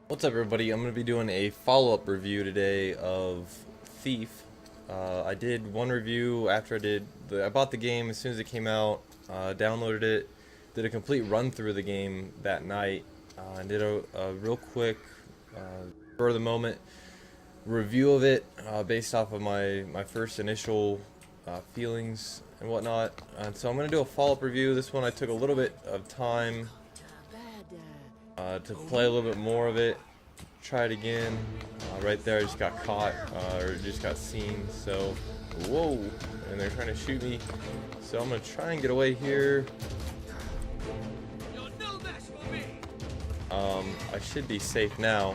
What's up, everybody? I'm going to be doing a follow-up review today of Thief. I did one review after I bought the game as soon as it came out, downloaded it, did a complete run-through of the game that night, and did a real quick, for the moment, review of it based off of my first initial feelings and whatnot. And so I'm going to do a follow-up review. This one I took a little bit of time to play a little bit more of it. Try it again. Right there, I just got caught, or just got seen. So, whoa! And they're trying to shoot me. So I'm gonna try and get away here. I should be safe now.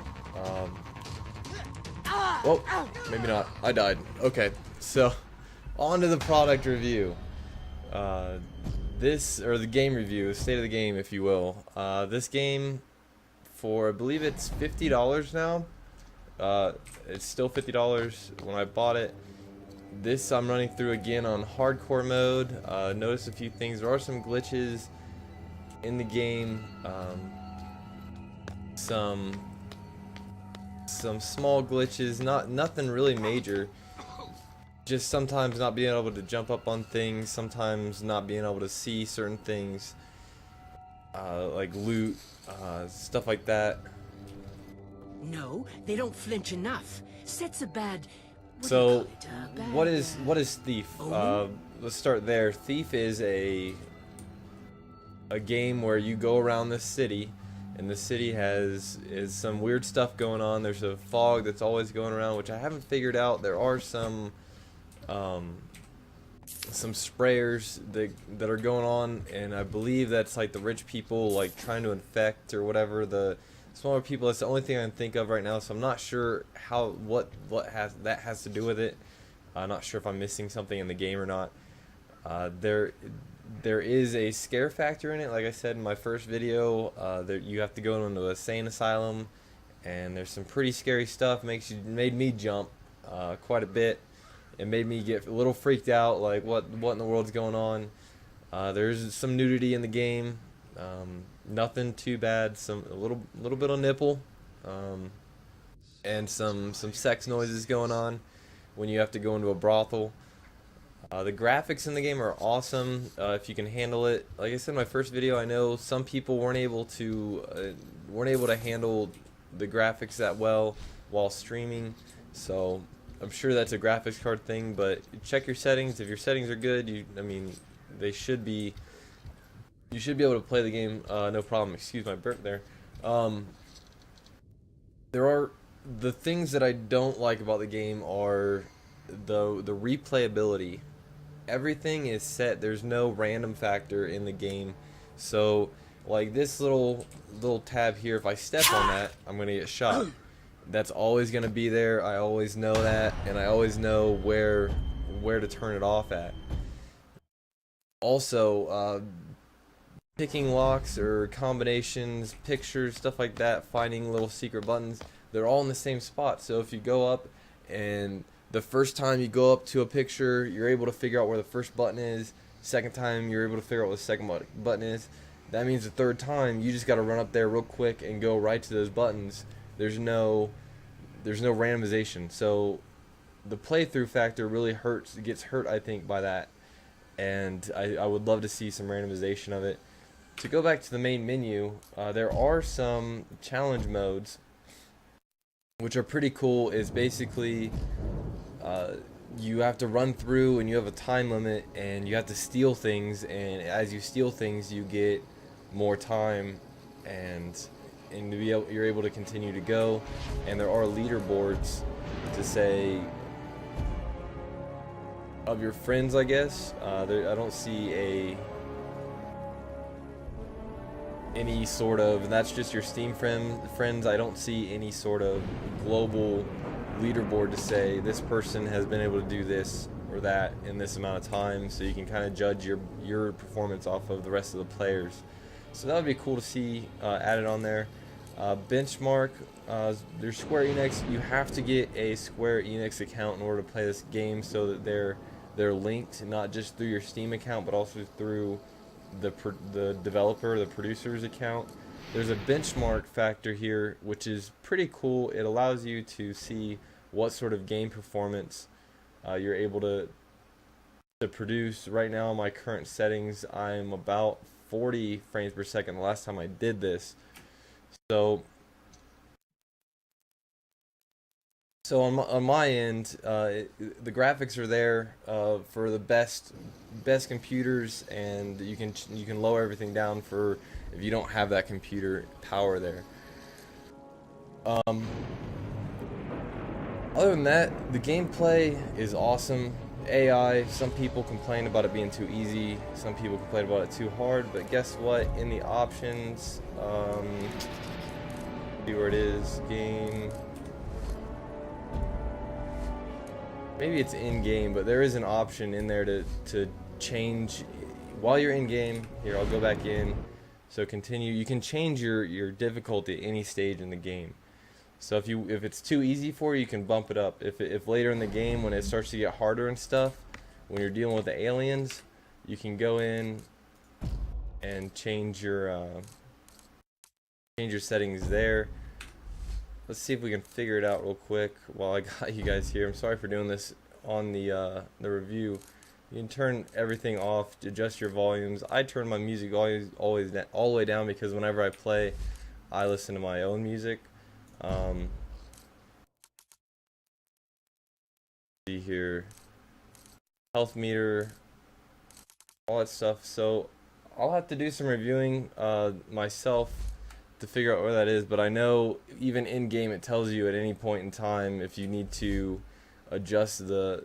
Whoa! Maybe not. I died. Okay. So, on to the product review. Or the game review, state of the game, if you will. This game, for I believe it's $50 now. It's still $50 when I bought it. This I'm running through again on hardcore mode. Notice a few things. There are some glitches in the game. Some small glitches. Nothing really major. Just sometimes not being able to jump up on things. Sometimes not being able to see certain things. Like loot, stuff like that. No, they don't flinch enough. Set's a bad. So, Bad, what is Thief? Let's start there. Thief is a game where you go around the city, and the city is some weird stuff going on. There's a fog that's always going around, which I haven't figured out. There are some sprayers that are going on, and I believe that's like the rich people like trying to infect or whatever the smaller people. That's the only thing I can think of right now, so I'm not sure what has to do with it. I'm not sure if I'm missing something in the game or not. There is a scare factor in it. Like I said in my first video, you have to go into a sane asylum, and there's some pretty scary stuff. Made me jump quite a bit. It made me get a little freaked out, like what in the world's going on. There's some nudity in the game, nothing too bad. A little bit of nipple, and some sex noises going on when you have to go into a brothel. The graphics in the game are awesome if you can handle it. Like I said in my first video, I know some people weren't able to handle the graphics that well while streaming, so I'm sure that's a graphics card thing, but check your settings. If your settings are good, they should be. You should be able to play the game no problem. Excuse my burp there. There are the things that I don't like about the game are the replayability. Everything is set. There's no random factor in the game. So like this little tab here, if I step on that, I'm gonna get shot. That's always going to be there. I always know that, and I always know where to turn it off at. Also, picking locks or combinations, pictures, stuff like that, finding little secret buttons, they're all in the same spot. So if you go up and the first time you go up to a picture, you're able to figure out where the first button is. Second time, you're able to figure out what the second button is. That means the third time, you just got to run up there real quick and go right to those buttons. There's no randomization, so the playthrough factor really gets hurt, I think, by that, and I would love to see some randomization of it. To go back to the main menu, there are some challenge modes which are pretty cool. Is basically you have to run through and you have a time limit and you have to steal things, and as you steal things you get more time, and you're able to continue to go, and there are leaderboards to say of your friends, I guess. I don't see any sort of, and that's just your Steam friends. I don't see any sort of global leaderboard to say this person has been able to do this or that in this amount of time, so you can kind of judge your performance off of the rest of the players. So that would be cool to see added on there. Benchmark, there's Square Enix. You have to get a Square Enix account in order to play this game, so that they're linked not just through your Steam account but also through the developer, the producer's account. there's a benchmark factor here, which is pretty cool. It allows you to see what sort of game performance you're able to produce. Right now, my current settings, I'm about 40 frames per second the last time I did this. So on my end, the graphics are there for the best computers, and you can lower everything down for if you don't have that computer power there. Other than that, the gameplay is awesome. AI, some people complain about it being too easy, some people complain about it too hard, but guess what? In the options, see where it is, game. Maybe it's in game, but there is an option in there to change while you're in game. Here, I'll go back in. So continue. You can change your difficulty at any stage in the game. So if it's too easy for you, you can bump it up. If later in the game, when it starts to get harder and stuff, when you're dealing with the aliens, you can go in and change your settings there. Let's see if we can figure it out real quick while I got you guys here. I'm sorry for doing this on the review. You can turn everything off, adjust your volumes. I turn my music always all the way down because whenever I play, I listen to my own music. See here, health meter, all that stuff. So I'll have to do some reviewing myself to figure out where that is, but I know even in game it tells you at any point in time if you need to adjust the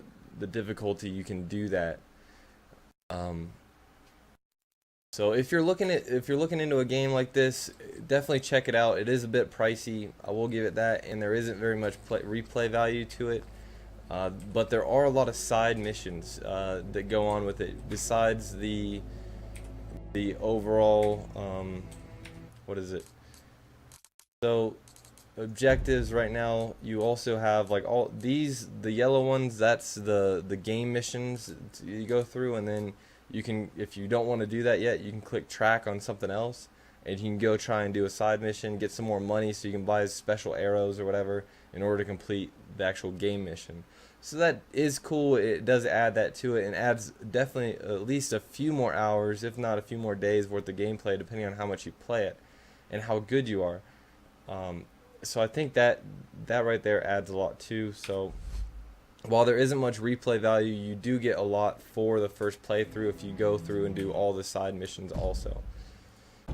difficulty, you can do that. So if you're looking into a game like this, definitely check it out. It is a bit pricey, I will give it that, and there isn't very much replay value to it. But there are a lot of side missions that go on with it besides the overall what is it? So objectives right now, you also have like all these, the yellow ones, that's the game missions you go through, and then you can, if you don't want to do that yet, you can click track on something else and you can go try and do a side mission, get some more money so you can buy special arrows or whatever in order to complete the actual game mission. So that is cool. It does add that to it and adds definitely at least a few more hours, if not a few more days worth of gameplay, depending on how much you play it and how good you are. So I think that right there adds a lot too. So while there isn't much replay value, you do get a lot for the first playthrough if you go through and do all the side missions also.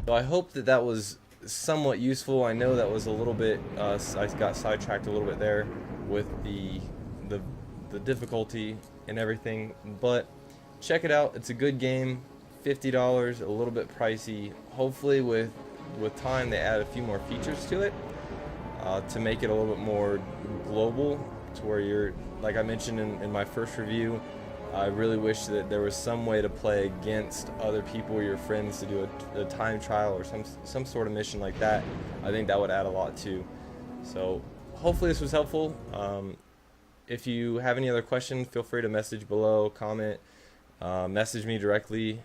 So I hope that was somewhat useful. I know that was a little bit, I got sidetracked a little bit there with the difficulty and everything, but check it out. It's a good game. $50, a little bit pricey. Hopefully with time they add a few more features to it to make it a little bit more global, to where you're, like I mentioned in my first review, I really wish that there was some way to play against other people or your friends to do a time trial or some sort of mission like that. I think that would add a lot too. So hopefully this was helpful. If you have any other questions, feel free to message below, comment, message me directly.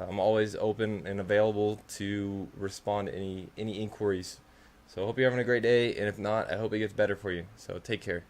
I'm always open and available to respond to any inquiries. So I hope you're having a great day, and if not, I hope it gets better for you. So take care.